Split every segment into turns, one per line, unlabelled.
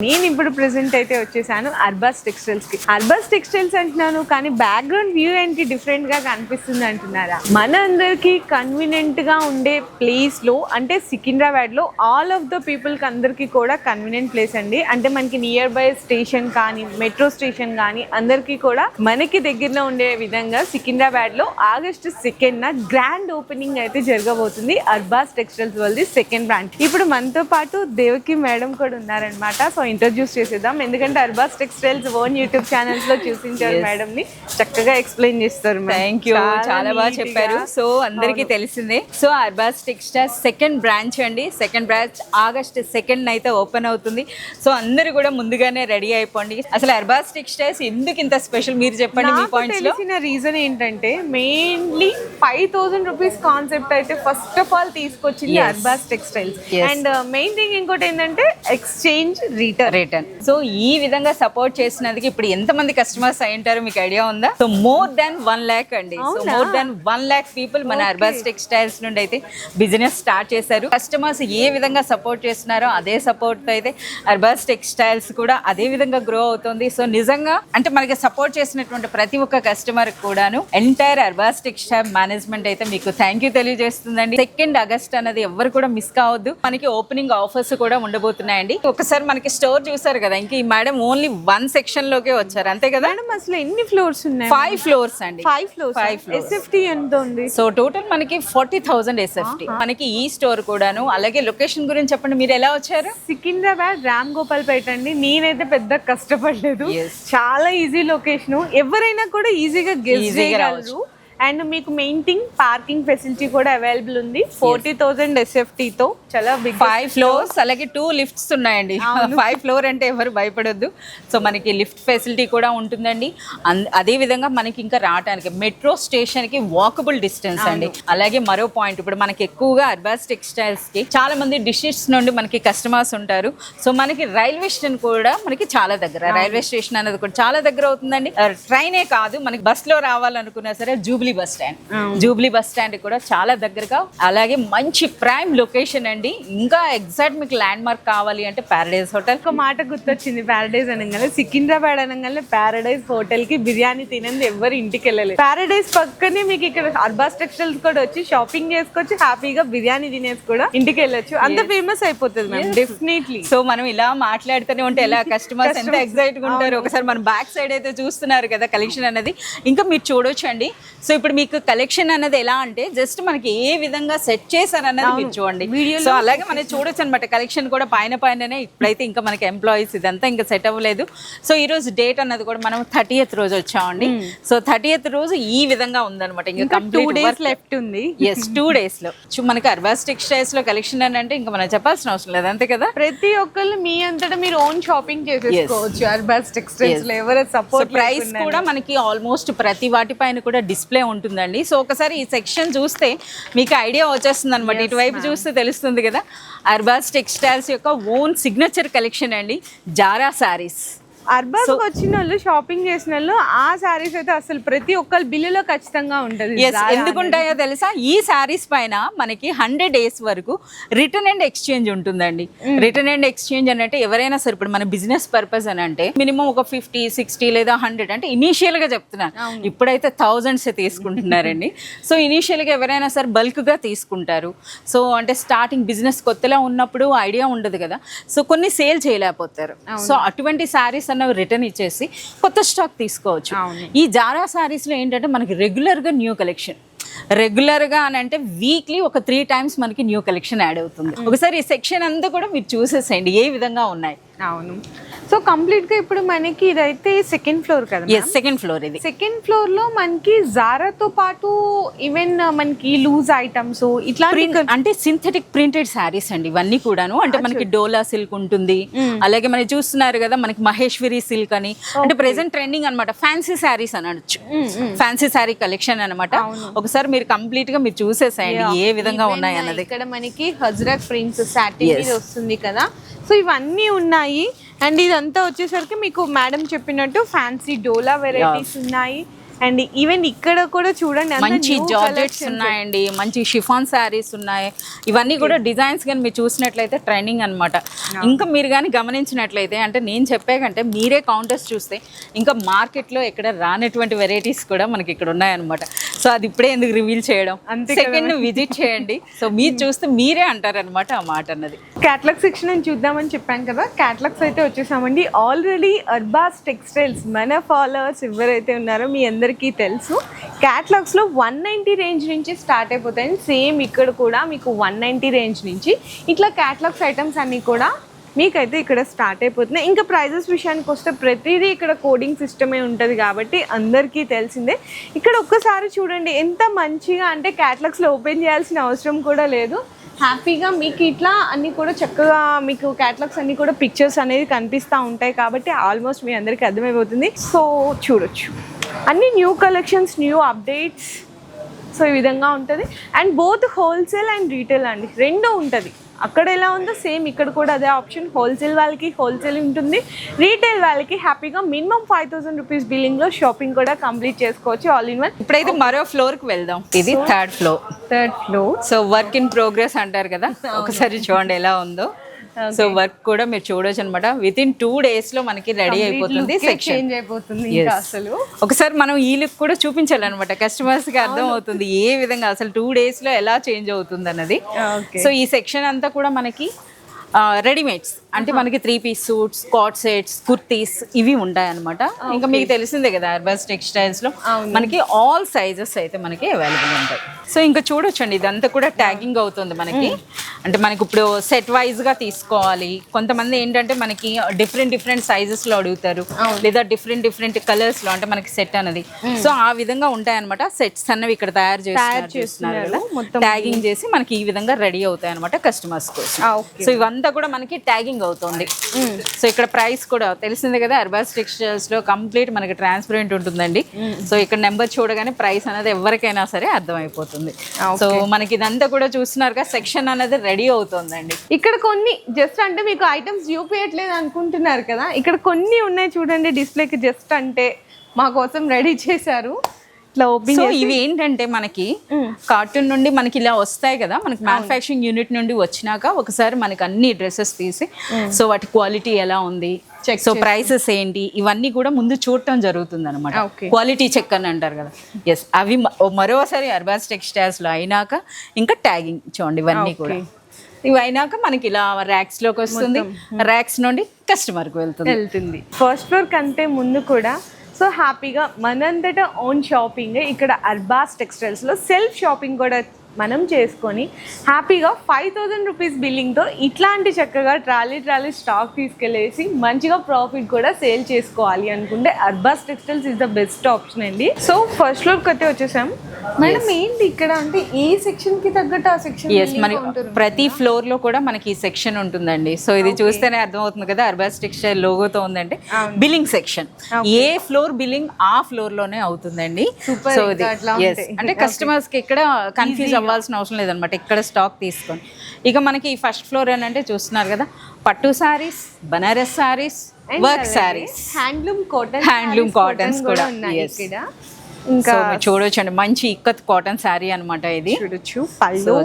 నేను ఇప్పుడు ప్రెసెంట్ అయితే వచ్చేసాను అర్బాస్ టెక్స్టైల్స్ కి. అర్బాస్ టెక్స్టైల్స్ అంటున్నాను కానీ బ్యాక్గ్రౌండ్ వ్యూ ఏంటి డిఫరెంట్ గా కనిపిస్తుంది అంటున్నారా? మన అందరికి కన్వీనియంట్ గా ఉండే ప్లేస్ లో అంటే సికింద్రాబాద్ లో ఆల్ ఆఫ్ ద పీపుల్ కి అందరికి కూడా కన్వీనియంట్ ప్లేస్ అండి. అంటే మనకి నియర్ బై స్టేషన్ కానీ మెట్రో స్టేషన్ కానీ అందరికి కూడా మనకి దగ్గరలో ఉండే విధంగా సికింద్రాబాద్ లో August 2nd గ్రాండ్ ఓపెనింగ్ అయితే జరగబోతుంది అర్బాస్ టెక్స్టైల్స్ వాళ్ళది సెకండ్ బ్రాంచ్. ఇప్పుడు మనతో పాటు దేవకి మేడం కూడా ఉన్నారనమాట. సో ఇంట్రడ్యూస్ చేసేద్దాం, ఎందుకంటే Arbaz textiles own YouTube channels లో చూసించారు మేడం ని, చక్కగా ఎక్స్ప్లెయిన్ చేస్తారు.
థ్యాంక్ యూ, చాలా బాగా చెప్పారు. సో అందరికీ తెలిసిందే. So Arbaz textiles second branch అండి. సెకండ్ బ్రాంచ్ August 2nd అయితే ఓపెన్ అవుతుంది. సో అందరూ కూడా ముందుగానే రెడీ అయిపోండి. అసలు అర్బాస్ టెక్స్టైల్స్ ఎందుకు ఇంత స్పెషల్ మీరు చెప్పండి. మీ పాయింట్స్ లో
తెలిసిన రీజన్ ఏంటంటే మెయిన్లీ 5,000 రూపీస్ కాన్సెప్ట్ అయితే ఫస్ట్ ఆఫ్ ఆల్ తీసుకొచ్చింది Arbaz textiles. And main thing ఇంకోటి ఏంటంటే ఎక్స్చేంజ్ రిటర్న్.
సో ఈ విధంగా సపోర్ట్ చేసినందుకు ఇప్పుడు ఎంత మంది కస్టమర్స్ అయి ఉంటారో మీకు ఐడియా ఉందా? సో మోర్ దాన్ 1 lakh అండి. So more than 1 lakh people మన అర్బాస్ టెక్స్టైల్స్ నుండి అయితే బిజినెస్ స్టార్ట్ చేశారు. కస్టమర్స్ ఏ విధంగా సపోర్ట్ చేస్తున్నారో అదే సపోర్ట్ తో అయితే అర్బాస్ టెక్స్టైల్స్ కూడా అదే విధంగా గ్రో అవుతుంది. సో నిజంగా అంటే మనకి సపోర్ట్ చేసినటువంటి ప్రతి ఒక్క కస్టమర్ కూడాను ఎంటైర్ అర్బాస్ టెక్స్టైల్ మేనేజ్మెంట్ అయితే మీకు థ్యాంక్ యూ తెలియజేస్తుందండి. 2nd August అన్నది ఎవరు కూడా మిస్ కావద్దు. మనకి ఓపెనింగ్ ఆఫర్స్ కూడా ఉండబోతున్నాయండి. ఒకసారి మనకి స్టోర్ చూసారు కదా, ఇంక ఈ మేడం ఓన్లీ 1 సెక్షన్ లోకే వచ్చారు అంతే కదా
మేడం? అసలు ఎన్ని ఫ్లోర్స్ ఉన్నాయి?
5 ఫ్లోర్స్ అండి.
5 ఫ్లోర్స్. ఎస్ఎఫ్టీ ఎంత ఉంది?
సో టోటల్ మనకి 40,000 ఎస్ఎఫ్టీ. మనకి ఈ స్టోర్ కూడాను. అలాగే లొకేషన్ గురించి చెప్పండి, మీరు ఎలా వచ్చారు?
సికింద్రాబాద్ రామ్ గోపాల్ పేట అండి. నేనైతే పెద్ద కష్టపడలేదు, చాలా ఈజీ లొకేషన్, ఎవరైనా కూడా ఈజీగా గెస్ చేయగలరు. అండ్ మీకు మెయిన్ థింగ్ పార్కింగ్ ఫెసిలిటీ కూడా అవైలబుల్ ఉంది. 40,000 SFT తో చాలా బిగ్
5 ఫ్లోర్స్. అలాగే 2 లిఫ్ట్స్ ఉన్నాయండి. 5 ఫ్లోర్ అంటే ఎవరు భయపడొద్దు. సో మనకి లిఫ్ట్ ఫెసిలిటీ కూడా ఉంటుందండి. అదే విధంగా మనకి ఇంకా రావడానికి మెట్రో స్టేషన్ కి వాకబుల్ డిస్టెన్స్ అండి. అలాగే మరో పాయింట్, ఇప్పుడు మనకి ఎక్కువగా అర్బాస్ టెక్స్టైల్స్ కి చాలా మంది డిస్ట్రిక్ట్స్ నుండి మనకి కస్టమర్స్ ఉంటారు. సో మనకి రైల్వే స్టేషన్ కూడా మనకి చాలా దగ్గర. రైల్వే స్టేషన్ అనేది కూడా చాలా దగ్గర అవుతుందండి. ట్రైనే కాదు, మనకి బస్ లో రావాలనుకున్నా సరే జూబ్లీ బస్ స్టాండ్ కూడా చాలా దగ్గరగా. అలాగే మంచి ప్రైమ్ లొకేషన్ అండి. ఇంకా ఎగ్జాక్ట్ మీకు ల్యాండ్ మార్క్ కావాలి అంటే ప్యారడైజ్ హోటల్.
ఒక మాట గుర్తొచ్చింది, ప్యారడైజ్ అనగానే సికింద్రాబాద్ అనగానే ప్యారడైజ్ హోటల్ కి బిర్యానీ తినంది ఎవరు ఇంటికి వెళ్ళలేదు. ప్యారడైజ్ పక్కనే మీకు ఇక్కడ అర్బాస్ టెక్స్టైల్స్ కూడా వచ్చి షాపింగ్ చేసుకోవచ్చు, హ్యాపీగా బిర్యానీ తినేసి కూడా ఇంటికి వెళ్ళొచ్చు. అంత ఫేమస్ అయిపోతుంది మ్యామ్ డెఫినెట్లీ.
సో మనం ఇలా మాట్లాడుతూనే ఉంటే ఎలా కస్టమర్స్ ఎంత ఎక్సైట్ గా ఉంటారు. ఒకసారి మన బ్యాక్ సైడ్ అయితే చూస్తున్నారు కదా కలెక్షన్ అనేది, ఇంకా మీరు చూడొచ్చు అండి. సో ఇప్పుడు మీకు కలెక్షన్ అన్నది ఎలా అంటే జస్ట్ మనకి ఏ విధంగా సెట్ చేశారు అన్నది మీరు చూడండి. సో అలాగే మనం చూడొచ్చు అనమాట. కలెక్షన్ కూడా పైననే. ఇప్పుడైతే ఇంకా మనకి ఎంప్లాయీస్ ఇదంతా ఇంకా సెట్ అవ్వలేదు. సో ఈ రోజు డేట్ అన్నది కూడా మనం 30th రోజు వచ్చామండి. సో 30th రోజు ఈ విధంగా ఉందన్నమాట. ఇంకా కంప్లీట్
2 days లెఫ్ట్ ఉంది.
2 days లో మనకి అర్బాస్ టెక్స్టైల్స్ లో కలెక్షన్ అని అంటే ఇంకా మనం చెప్పాల్సిన అవసరం లేదు అంతే కదా.
ప్రతి ఒక్కళ్ళు మీ అంతటా మీరు ఓన్ షాపింగ్ చేసేసుకోవచ్చు అర్బాస్ టెక్స్టైల్స్ లో. ఎవరు సపోర్ట్
ప్రైస్ కూడా మనకి ఆల్మోస్ట్ ప్రతి వాటి పైన కూడా డిస్ప్లే ఉంటుందండి. సో ఒకసారి ఈ సెక్షన్ చూస్తే మీకు ఐడియా వచ్చేస్తుంది అనమాట. ఇటువైపు చూస్తే తెలుస్తుంది కదా, అర్బాస్ టెక్స్టైల్స్ యొక్క ఓన్ సిగ్నేచర్ కలెక్షన్ అండి, జారా శారీస్.
అర్బాస్ వచ్చిన వాళ్ళు షాపింగ్ చేసిన వాళ్ళు ఆ శారీస్ అయితే అసలు ప్రతి ఒక్కరి బిల్లులో ఖచ్చితంగా ఉంటుంది.
ఎందుకుంటాయో తెలుసా? ఈ శారీస్ పైన మనకి 100 days వరకు రిటర్న్ అండ్ ఎక్స్చేంజ్ ఉంటుందండి. రిటర్న్ అండ్ ఎక్స్చేంజ్ అని అంటే ఎవరైనా సరే, ఇప్పుడు మన బిజినెస్ పర్పస్ అని అంటే మినిమం ఒక 50, 60 లేదా 100 అంటే ఇనీషియల్ గా చెప్తున్నాను. ఇప్పుడైతే thousands తీసుకుంటున్నారండి. సో ఇనీషియల్ గా ఎవరైనా సరే బల్క్ గా తీసుకుంటారు. సో అంటే స్టార్టింగ్ బిజినెస్ కొత్తలో ఉన్నప్పుడు ఐడియా ఉండదు కదా, సో కొన్ని సేల్ చేయలేకపోతారు. సో అటువంటి శారీస్ రిటర్న్ ఇచ్చేసి కొత్త స్టాక్ తీసుకోవచ్చు. ఈ జారా శారీస్ లో ఏంటంటే మనకి రెగ్యులర్ గా న్యూ కలెక్షన్, రెగ్యులర్ గా అని అంటే వీక్లీ ఒక 3 times మనకి న్యూ కలెక్షన్ యాడ్ అవుతుంది. ఒకసారి ఈ సెక్షన్ అంతా కూడా మీరు చూసేసేయండి ఏ విధంగా ఉన్నాయి.
అవును. సో కంప్లీట్ గా ఇప్పుడు మనకి ఇదైతే 2nd ఫ్లోర్ కదా?
Second floor. ఇది
2nd ఫ్లోర్ లో మనకి జారాతో పాటు ఈవెన్ మనకి లూజ్ ఐటమ్స్ ఇట్లా
అంటే సింథటిక్ ప్రింటెడ్ శారీస్ అండి ఇవన్నీ కూడాను. అంటే మనకి డోలా సిల్క్ ఉంటుంది. అలాగే మనం చూస్తున్నారు కదా మనకి మహేశ్వరి సిల్క్ అని, అంటే ప్రెసెంట్ ట్రెండింగ్ అనమాట. ఫ్యాన్సీ శారీస్ అనొచ్చు, ఫ్యాన్సీ శారీ కలెక్షన్ అనమాట. ఒకసారి మీరు కంప్లీట్ గా మీరు చూసేసేయండి ఏ విధంగా ఉన్నాయి అన్నది.
ఇక్కడ మనకి హజ్రత్ ప్రింట్స్ సాటిన్ వస్తుంది కదా, సో ఇవన్నీ ఉన్నాయి. అండ్ ఇదంతా వచ్చేసరికి మీకు మేడం చెప్పినట్టు ఫ్యాన్సీ డోలా వెరైటీస్ ఉన్నాయి. అండ్ ఈవెన్ ఇక్కడ కూడా చూడండి అంతా
మంచి
new
జార్జెట్స్
collections.
ఉన్నాయండి, మంచి షిఫాన్ శారీస్ ఉన్నాయి. ఇవన్నీ కూడా డిజైన్స్ కానీ మీరు చూసినట్లయితే ట్రెండింగ్ అన్నమాట. ఇంకా మీరు కానీ గమనించినట్లయితే అంటే నేను చెప్పే కంటే మీరే కౌంటర్స్ చూస్తే ఇంకా మార్కెట్లో ఎక్కడ రానటువంటి వెరైటీస్ కూడా మనకి ఇక్కడ ఉన్నాయన్నమాట. సో అది ఇప్పుడే ఎందుకు రివీల్ చేయడం, సెకండ్ విజిట్ చేయండి. సో మీరు చూస్తే మీరే అంటారనమాట ఆ మాట అన్నది.
క్యాటలాగ్ సెక్షన్ అని చూద్దామని చెప్పాను కదా, క్యాటలాగ్స్ అయితే వచ్చేసామండి. ఆల్రెడీ అర్బాస్ టెక్స్టైల్స్ మన ఫాలోవర్స్ ఎవరైతే ఉన్నారో మీ అందరికీ తెలుసు, క్యాటలాగ్స్లో 190 రేంజ్ నుంచి స్టార్ట్ అయిపోతాయి. సేమ్ ఇక్కడ కూడా మీకు 190 రేంజ్ నుంచి ఇట్లా క్యాటలాగ్స్ ఐటమ్స్ అన్నీ కూడా మీకైతే ఇక్కడ స్టార్ట్ అయిపోతున్నాయి. ఇంకా ప్రైజెస్ విషయానికి వస్తే ప్రతిదీ ఇక్కడ కోడింగ్ సిస్టమే ఉంటుంది కాబట్టి అందరికీ తెలిసిందే. ఇక్కడ ఒక్కసారి చూడండి ఎంత మంచిగా, అంటే క్యాటలాగ్స్లో ఓపెన్ చేయాల్సిన అవసరం కూడా లేదు. హ్యాపీగా మీకు ఇట్లా అన్నీ కూడా చక్కగా మీకు క్యాటలాగ్స్ అన్నీ కూడా పిక్చర్స్ అనేది కనిపిస్తూ ఉంటాయి కాబట్టి ఆల్మోస్ట్ మీ అందరికీ అర్థమైపోతుంది. సో చూడొచ్చు అన్ని new collections, new updates. So ఈ విధంగా ఉంటుంది. And both wholesale and retail అండి, రెండూ ఉంటుంది. అక్కడ ఎలా ఉందో సేమ్ ఇక్కడ కూడా అదే ఆప్షన్. హోల్సేల్ వాళ్ళకి హోల్సేల్ ఉంటుంది, రీటైల్ వాళ్ళకి హ్యాపీగా మినిమం 5,000 రూపీస్ బిల్లింగ్లో షాపింగ్ కూడా కంప్లీట్ చేసుకోవచ్చు ఆల్ ఇన్ వన్.
ఇప్పుడైతే మరో ఫ్లోర్కి వెళ్దాం. ఇది third floor. So work in progress అంటారు కదా, ఒకసారి చూడండి ఎలా ఉందో. సో వర్క్ కూడా మీరు చూడొచ్చు అనమాట. విత్ ఇన్ 2 days లో మనకి రెడీ అయిపోతుంది సెక్షన్.
అసలు
ఒకసారి మనం ఈ లుక్ కూడా చూపించాలన్నమాట, కస్టమర్స్ కి అర్థం అవుతుంది ఏ విధంగా అసలు 2 days లో ఎలా చేంజ్ అవుతుంది అన్నది. సో ఈ సెక్షన్ అంతా కూడా మనకి రెడీమేడ్స్ అంటే మనకి 3-piece suits, cot sets, kurtis ఇవి ఉంటాయి అనమాట. ఇంకా మీకు తెలిసిందే కదా అర్బాస్ టెక్స్టైల్స్ లో మనకి ఆల్ సైజెస్ అయితే మనకి అవైలబుల్ ఉంటాయి. సో ఇంకా చూడొచ్చండి ఇదంతా కూడా ట్యాగింగ్ అవుతుంది మనకి. అంటే మనకి ఇప్పుడు సెట్ వైజ్ గా తీసుకోవాలి. కొంతమంది ఏంటంటే మనకి డిఫరెంట్ సైజెస్ లో అడుగుతారు, లేదా డిఫరెంట్ కలర్స్ లో, అంటే మనకి సెట్ అనేది. సో ఆ విధంగా ఉంటాయి అనమాట. సెట్స్ అన్నవి ఇక్కడ తయారు చేస్తున్నారు కదా, ట్యాగింగ్ చేసి మనకి ఈ విధంగా రెడీ అవుతాయి అనమాట కస్టమర్స్ కోసం. సో ఇవంతా కూడా మనకి ట్యాగింగ్ అవుతుంది. సో ఇక్కడ ప్రైస్ కూడా తెలిసిందే కదా, అర్బాస్ టెక్స్టైల్స్ లో కంప్లీట్ మనకి ట్రాన్స్పరెంట్ ఉంటుందండి. సో ఇక్కడ నెంబర్ చూడగానే ప్రైస్ అనేది ఎవరికైనా సరే అర్థమైపోతుంది. సో మనకి ఇదంతా కూడా చూస్తున్నారుగా సెక్షన్ అనేది రెడీ అవుతుందండి.
ఇక్కడ కొన్ని జస్ట్ అంటే మీకు ఐటమ్స్ చూపించట్లేదు అనుకుంటున్నారు కదా, ఇక్కడ కొన్ని ఉన్నాయి చూడండి డిస్ప్లేకి. జస్ట్ అంటే మా కోసం రెడీ చేశారు.
సో ఇవి ఏంటంటే మనకి కార్టూన్ నుండి మనకి ఇలా వస్తాయి కదా, మనకి మ్యానుఫ్యాక్చరింగ్ యూనిట్ నుండి వచ్చినాక ఒకసారి మనకి అన్ని డ్రెస్సెస్ తీసి సో వాటి క్వాలిటీ ఎలా ఉంది, సో ప్రైసెస్ ఏంటి, ఇవన్నీ కూడా ముందు చూడటం జరుగుతుంది అనమాట. క్వాలిటీ చెక్ అని అంటారు కదా, ఎస్ అవి మరోసారి అర్బాస్ టెక్స్టైల్స్ లో అయినాక ఇంకా ట్యాగింగ్ చూడండి ఇవన్నీ కూడా. ఇవి అయినాక మనకి ఇలా ర్యాక్స్ లోకి వస్తుంది, ర్యాక్స్ నుండి కస్టమర్కి వెళ్తుంది.
ఫస్ట్ ఫ్లోర్ కంటే ముందు కూడా సో హ్యాపీగా మనంతటా ఓన్ షాపింగ్ ఇక్కడ అర్బాస్ టెక్స్టైల్స్లో సెల్ఫ్ షాపింగ్ కూడా మనం చేసుకొని హ్యాపీగా 5,000 రూపీస్ బిల్లింగ్తో ఇట్లాంటి చక్కగా ట్రాలీ స్టాక్ తీసుకెళ్ళేసి మంచిగా ప్రాఫిట్ కూడా సేల్ చేసుకోవాలి అనుకుంటే Arbaz textiles is the best option అండి. సో ఫస్ట్ ఫ్లోర్కి అయితే వచ్చేసాం మేడం. ఏంటి ఇక్కడ అంటే ఏ సెక్షన్ కి తగ్గట్టు ఆ సెక్షన్?
మరి ప్రతి ఫ్లోర్ లో కూడా మనకి ఈ సెక్షన్ ఉంటుందండి. సో ఇది చూస్తేనే అర్థమవుతుంది కదా అర్బాస్ టెక్స్టైల్ లోగోతో ఉందంటే బిల్లింగ్ సెక్షన్. ఏ ఫ్లోర్ బిల్లింగ్ ఆ ఫ్లోర్ లోనే అవుతుందండి. సో ఇది అంటే కస్టమర్స్ కి ఇక్కడ కన్ఫ్యూజ్ అవ్వాల్సిన అవసరం లేదనమాట. ఇక్కడ స్టాక్ తీసుకొని ఇక మనకి ఫస్ట్ ఫ్లోర్ అని అంటే చూస్తున్నారు కదా, పట్టు saris, Banaras saris, work saris, handloom cottons కూడా ఇంకా చూడొచ్చండి. మంచి ఇక్కత్ కాటన్ శారీ అనమాట ఇది.
చూడొచ్చు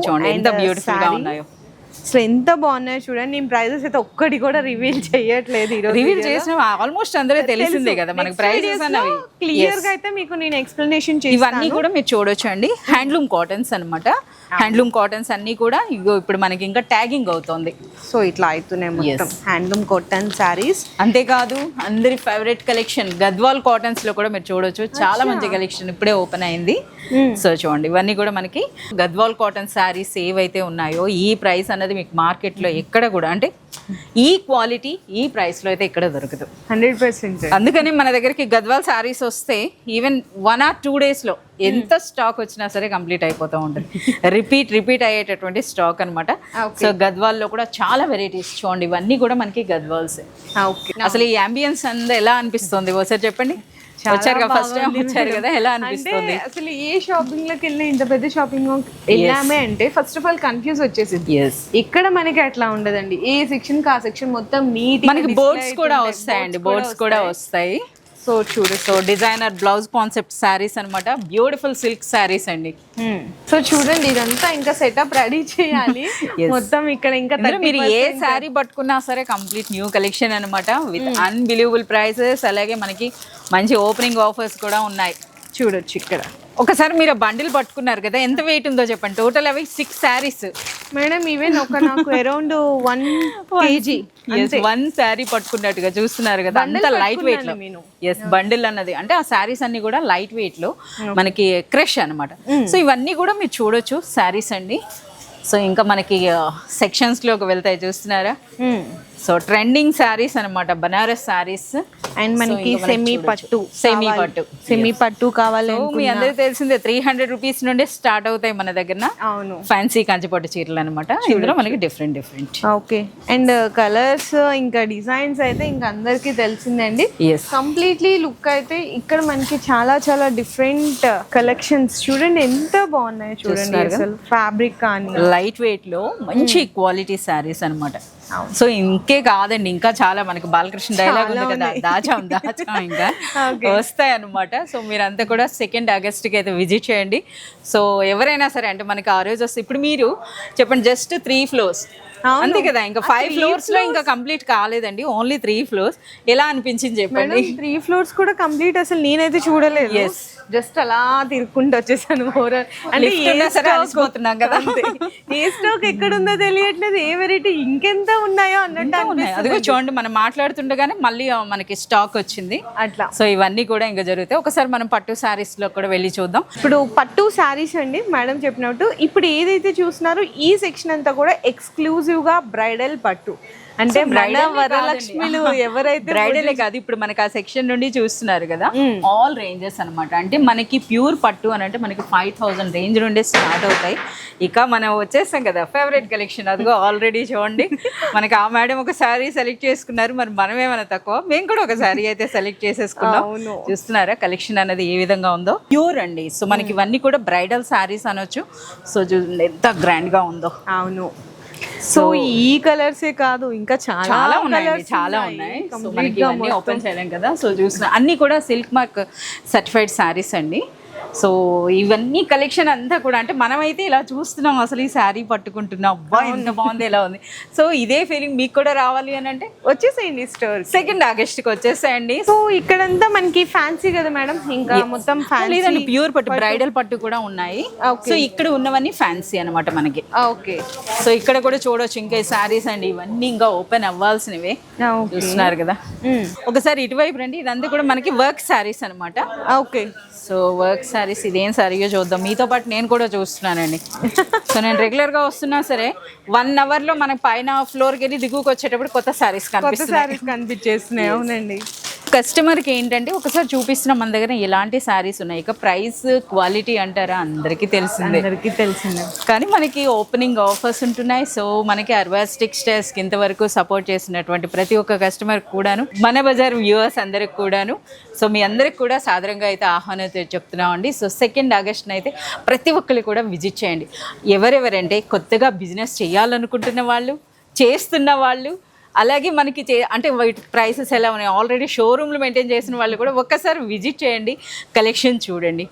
చూడండి ఎంత బ్యూటిఫుల్ గా ఉన్నాయో,
అసలు ఎంత బాగున్నాయో చూడండి. నేను ప్రైజెస్ అయితే ఒక్కటి కూడా రివీల్ చేయట్లేదు.
రివీల్ చేసిన ఆల్మోస్ట్ అందరూ తెలిసిందే కదా మనకి ప్రైజెస్ అన్నవి.
క్లియర్ గా అయితే మీకు నేను ఎక్స్ప్లెనేషన్ చేస్తాను.
ఇవన్నీ కూడా మీరు చూడొచ్చు అండి, హ్యాండ్లూమ్ కాటన్స్ అన్నమాట. హ్యాండ్లూమ్ కాటన్స్ అన్ని కూడా ఇగో ఇప్పుడు మనకి ఇంకా ట్యాగింగ్ అవుతుంది.
సో ఇట్లా అవుతున్నాయి మొత్తం హ్యాండ్లూమ్ కాటన్ సారీస్.
అంతేకాదు అందరి ఫేవరెట్ కలెక్షన్ గద్వాల్ కాటన్స్ లో కూడా మీరు చూడొచ్చు. చాలా మంచి కలెక్షన్ ఇప్పుడే ఓపెన్ అయింది. సో చూడండి ఇవన్నీ కూడా మనకి గద్వాల్ కాటన్ సారీస్ ఏవైతే ఉన్నాయో ఈ ప్రైస్ అన్నది మీకు మార్కెట్ లో ఎక్కడ కూడా అంటే ఈ క్వాలిటీ ఈ ప్రైస్ లో అయితే ఇక్కడ దొరకదు
100%.
అందుకని మన దగ్గరికి గద్వాల్ సారీస్ వస్తే ఈవెన్ 1 or 2 days లో ఎంత స్టాక్ వచ్చినా సరే కంప్లీట్ అయిపోతూ ఉంటుంది. రిపీట్ అయ్యేటటువంటి స్టాక్ అనమాట. సో గద్వాల్ లో కూడా చాలా వెరైటీస్ చూడండి, ఇవన్నీ కూడా మనకి గద్వాల్స్. అసలు ఈ అంబియన్స్ అంతా ఎలా అనిపిస్తుంది ఒకసారి చెప్పండి. వచ్చారు ఫస్ట్ టైం వచ్చారు కదా, ఎలా అనిపిస్తుంది?
అసలు ఏ షాపింగ్ లోకి వెళ్ళినా ఇంత పెద్ద షాపింగ్ వెళ్ళామే అంటే ఫస్ట్ ఆఫ్ ఆల్ కన్ఫ్యూజ్ వచ్చేసింది. ఇక్కడ మనకి అట్లా ఉండదండి. ఏ సెక్షన్ కా సెక్షన్ మొత్తం నీట్.
మనకి బోర్డ్స్ కూడా వస్తాయండి, బోర్డ్స్ కూడా వస్తాయి.
సో చూడు.
So designer blouse concept saris అన్నమాట, బ్యూటిఫుల్ సిల్క్ శారీస్ అండి.
సో చూడండి ఇదంతా ఇంకా సెటప్ రెడీ చేయాలి. మొత్తం ఇక్కడ ఇంకా
ఇందులో మీరు ఏ శారీ పట్టుకున్నా సరే కంప్లీట్ న్యూ కలెక్షన్ అన్నమాట, విత్ అన్బిలీవబుల్ ప్రైసెస్. అలాగే మనకి మంచి ఓపెనింగ్ ఆఫర్స్ కూడా ఉన్నాయి.
చూడొచ్చు ఇక్కడ.
ఒకసారి మీరు బండిల్ పట్టుకున్నారు కదా, ఎంత వెయిట్ ఉందో చెప్పండి. టోటల్ అవి 6 శారీస్
మేడం. ఈవెన్ ఒక నాకు అరౌండ్ 1 kg
1 శారీ పట్టుకున్నట్టుగా చూస్తున్నారు కదా, అంత లైట్ వెయిట్ లో. ఎస్, బండిల్ అన్నది అంటే ఆ శారీస్ అన్ని కూడా లైట్ వెయిట్ లో మనకి క్రష్ అన్నమాట. సో ఇవన్నీ కూడా మీరు చూడొచ్చు శారీస్ అండి. సో ఇంకా మనకి సెక్షన్స్ లోకి వెళ్తాయి, చూస్తున్నారా. సో ట్రెండింగ్ శారీస్ అన్నమాట, బనారస్ శారీస్.
అండ్ మనకి సెమీ పట్టు కావాలి.
మీ అందరికి తెలిసిందే 300 రూపీస్ నుండి స్టార్ట్ అవుతాయి మన దగ్గర.
అవును,
ఫ్యాన్సీ కంచిపట్టు చీరలు అనమాట. ఇందులో మనకి డిఫరెంట్.
ఓకే. అండ్ కలర్స్ ఇంకా డిజైన్స్ అయితే ఇంకా అందరికి తెలిసిందండి. కంప్లీట్లీ లుక్ అయితే ఇక్కడ మనకి చాలా చాలా డిఫరెంట్ కలెక్షన్స్ చూడండి ఎంత బాగున్నాయి. చూడండి అసలు ఫ్యాబ్రిక్ కానీ
లైట్ వెయిట్ లో మంచి క్వాలిటీ శారీస్ అన్నమాట. సో ఇంకే కాదండి, ఇంకా చాలా మనకి బాలకృష్ణ డైలాగ్ ఉంది కదా, దాచాం ఇంకా వస్తాయి అనమాట. సో మీరంతా కూడా 2nd ఆగస్ట్కి అయితే విజిట్ చేయండి. సో ఎవరైనా సరే అంటే మనకి ఆ రోజు వస్తే, ఇప్పుడు మీరు చెప్పండి జస్ట్ 3 floors అంతే కదా, ఇంకా 5 floors లో ఇంకా కంప్లీట్ కాలేదండి, ఓన్లీ 3 floors. ఎలా అనిపించింది చెప్పండి?
3 floors కూడా కంప్లీట్ అసలు నేనైతే చూడలేదు. జస్ట్ అలా తిరుక్కుంటూ వచ్చేసాను. అంటే
అలసిపోతున్నాం కదా,
ఏ స్టాక్ ఎక్కడ ఉందో తెలియట్లేదు, ఏ వెరైటీ ఇంకెంత ఉన్నాయో అన్నట్టు.
అదిగో చూడండి, మనం మాట్లాడుతుండగానే మళ్ళీ మనకి స్టాక్ వచ్చింది అట్లా. సో ఇవన్నీ కూడా ఇంకా జరుగుతాయి. ఒకసారి మనం పట్టు శారీస్ లో కూడా వెళ్ళి చూద్దాం.
ఇప్పుడు పట్టు శారీస్ అండి, మేడం చెప్పినట్టు ఇప్పుడు ఏదైతే చూస్తున్నారో ఈ సెక్షన్ అంతా కూడా ఎక్స్క్లూజివ్ గా బ్రైడల్ పట్టు. అంటే వరలక్ష్మిలు ఎవరైతే
బ్రైడలే కాదు, ఇప్పుడు మనకి ఆ సెక్షన్ నుండి చూస్తున్నారు కదా, ఆల్ రేంజెస్ అన్నమాట. అంటే మనకి ప్యూర్ పట్టు అని అంటే మనకి 5000 రేంజ్ నుండి స్టార్ట్ అవుతాయి. ఇక మనం వచ్చేస్తాం కదా ఫేవరెట్ కలెక్షన్, అదిగో ఆల్రెడీ చూడండి మనకి ఆ మేడం ఒక శారీ సెలెక్ట్ చేసుకున్నారు. మరి మనమేమైనా తక్కువ, మేము కూడా ఒక శారీ అయితే సెలెక్ట్ చేసేసుకున్నాం. చూస్తున్నారా కలెక్షన్ అనేది ఏ విధంగా ఉందో, ప్యూర్ అండి. సో మనకి ఇవన్నీ కూడా బ్రైడల్ శారీస్ అనొచ్చు. సో చూడండి ఎంత గ్రాండ్ గా ఉందో.
అవును. సో ఈ కలర్సే కాదు ఇంకా చాలా
ఉన్నాయి, చాలా ఉన్నాయి. సో మనకి ఇవన్నీ ఓపెన్ చేయలేం కదా. సో చూసిన అన్ని కూడా సిల్క్ మార్క్ సర్టిఫైడ్ శారీస్ అండి. సో ఇవన్నీ కలెక్షన్ అంతా కూడా అంటే మనమైతే ఇలా చూస్తున్నాం, అసలు ఈ శారీ పట్టుకుంటున్నాం, అబ్బా ఎంత బాగుంది, ఎలా ఉంది. సో ఇదే ఫీలింగ్ మీకు కూడా రావాలి అని అంటే
వచ్చేసేయండి స్టోర్.
2nd ఆగస్ట్కి వచ్చేసేయండి.
సో ఇక్కడంతా మనకి ఫ్యాన్సీ కదా మేడం, ఇంకా మొత్తం
లేదండి ప్యూర్ పట్టు, బ్రైడల్ పట్టు కూడా ఉన్నాయి. సో ఇక్కడ ఉన్నవన్నీ ఫ్యాన్సీ అనమాట మనకి.
ఓకే.
సో ఇక్కడ కూడా చూడొచ్చు ఇంకా ఈ శారీస్ అండి, ఇవన్నీ ఇంకా ఓపెన్ అవ్వాల్సినవే. చూస్తున్నారు కదా. ఒకసారి ఇటువైపు రండి, ఇదంతా కూడా మనకి వర్క్ శారీస్ అనమాట.
ఓకే.
సో వర్క్ శారీస్, ఇదేం శారీయో చూద్దాం. మీతో పాటు నేను కూడా చూస్తున్నానండి. సో నేను రెగ్యులర్గా వస్తున్నా సరే 1 అవర్లో మనకి పైన ఫ్లోర్కి వెళ్ళి దిగువకి వచ్చేటప్పుడు కొత్త శారీస్
కనిపించేస్తున్నాయి. అవునండి.
కస్టమర్కి ఏంటంటే ఒకసారి చూపిస్తున్నాం మన దగ్గర ఎలాంటి శారీస్ ఉన్నాయి. ఇక ప్రైస్ క్వాలిటీ అంటారా అందరికీ తెలిసిందే. కానీ మనకి ఓపెనింగ్ ఆఫర్స్ ఉంటున్నాయి. సో మనకి అర్బాస్ టెక్స్టైల్స్కి ఇంతవరకు సపోర్ట్ చేసినటువంటి ప్రతి ఒక్క కస్టమర్ కూడాను, మన బజార్ వ్యూవర్స్ అందరికి కూడాను, సో మీ అందరికి కూడా సాధారణంగా అయితే ఆహ్వానం చెప్తున్నామండి. సో 2nd ఆగస్ట్ని అయితే ప్రతి ఒక్కరు కూడా విజిట్ చేయండి. ఎవరెవరంటే కొత్తగా బిజినెస్ చేయాలనుకుంటున్న వాళ్ళు, చేస్తున్న వాళ్ళు, అలాగే మనకి అంటే ప్రైసెస్ ఎలా ఉన్నాయి, ఆల్రెడీ షోరూమ్లు మెయింటైన్ చేసిన వాళ్ళు కూడా ఒక్కసారి విజిట్ చేయండి, కలెక్షన్ చూడండి.